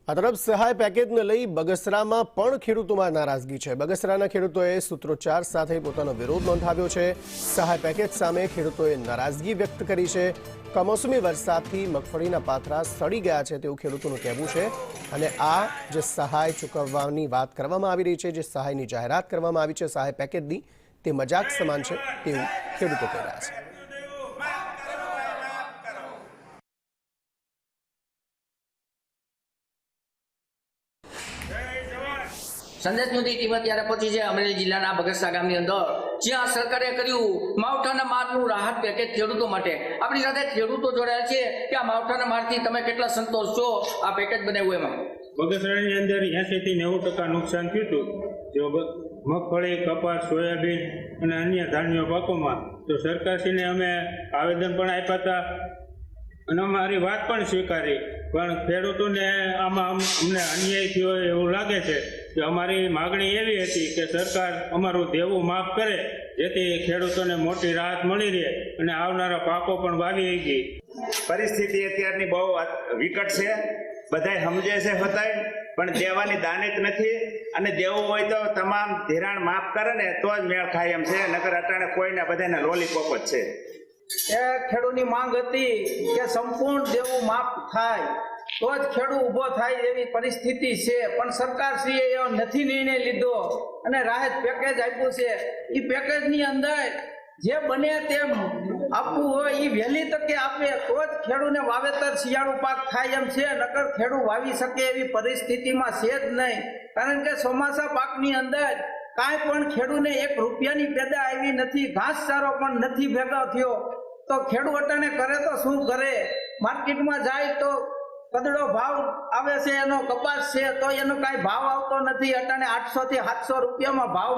આ તરફ સહાય પેકેજને લઈ બગસરામાં પણ ખેડૂતોમાં નારાજગી છે। બગસરાના ખેડૂતોએ સૂત્રોચ્ચાર સાથે પોતાનો વિરોધ નોંધાવ્યો છે। સહાય પેકેજ સામે ખેડૂતોએ નારાજગી વ્યક્ત કરી છે। કમોસમી વરસાદથી મગફળીના પાથરા સડી ગયા છે તેવું ખેડૂતોનું કહેવું છે અને આ જે સહાય ચૂકવવાની વાત કરવામાં આવી રહી છે, જે સહાયની જાહેરાત કરવામાં આવી છે સહાય પેકેજની, તે મજાક સમાન છે તેવું ખેડૂતો કહી રહ્યા છે। સંદેશ ન્યૂઝની ટીમ અત્યારે પહોંચી છે અમરેલી જિલ્લાના બગસરા ગામની અંદર, જ્યાં સરકારે કર્યું માવઠાના મારનું રાહત પેકેજ ખેડૂતો માટે। આપણી સાથે ખેડૂતો જોડાયા છે કે આ માવઠાના મારથી તમે કેટલા સંતોષ છો આ પેકેજ બનાવ્યું એમાં? બગસરાની અંદર 80 થી 90% નુકસાન થયું હતું, જો મગફળી, કપાસ, સોયાબીન અને અન્ય ધાન્ય પાકોમાં। તો સરકારશ્રીને અમે આવેદન પણ આપ્યા હતા અને અમારી વાત પણ સ્વીકારી, પણ ખેડૂતોને આમાં અમને અન્યાય થયો એવું લાગે છે કે અમારી માગણી એવી હતી કે સરકાર અમારું દેવું માફ કરે, જેથી ખેડૂતોને મોટી રાહત મળી રહે અને આવનારા પાકો પણ વાવી ગઈ। પરિસ્થિતિ અત્યારની બહુ વિકટ છે, બધાય સમજે છે છતાંય પણ દેવાની દાનત નથી, અને દેવું હોય તો તમામ ધિરાણ માફ કરે ને તો જ મેળ ખાય એમ છે, નકર અટાણે કોઈને બધાને લોલીપોપ જ છે। એ ખેડૂતની માંગ હતી કે સંપૂર્ણ દેવું માફ થાય તો જ ખેડૂત ઊભો થાય એવી પરિસ્થિતિ છે, પણ સરકારશ્રીએ એવો નથી નિર્ણય લીધો અને રાહત પેકેજ આપ્યું છે। એ પેકેજની અંદર જે બને તેમ આપવું હોય એ વહેલી તકે આપે તો જ ખેડૂતને વાવેતર શિયાળુ પાક થાય એમ છે, નકર ખેડૂત વાવી શકે એવી પરિસ્થિતિમાં છે જ નહીં। કારણ કે ચોમાસા પાકની અંદર કાંઈ પણ ખેડૂતને 1 રૂપિયાની પેદા આવી નથી, ઘાસચારો પણ નથી ભેગો થયો, તો ખેડૂત અટાણે કરે તો શું કરે? માર્કેટમાં જાય તો કદડો ભાવ આવે છે, એનો કપાસ છે તો એનો કાંઈ ભાવ આવતો નથી, અટાણે 800 થી 700 રૂપિયામાં ભાવ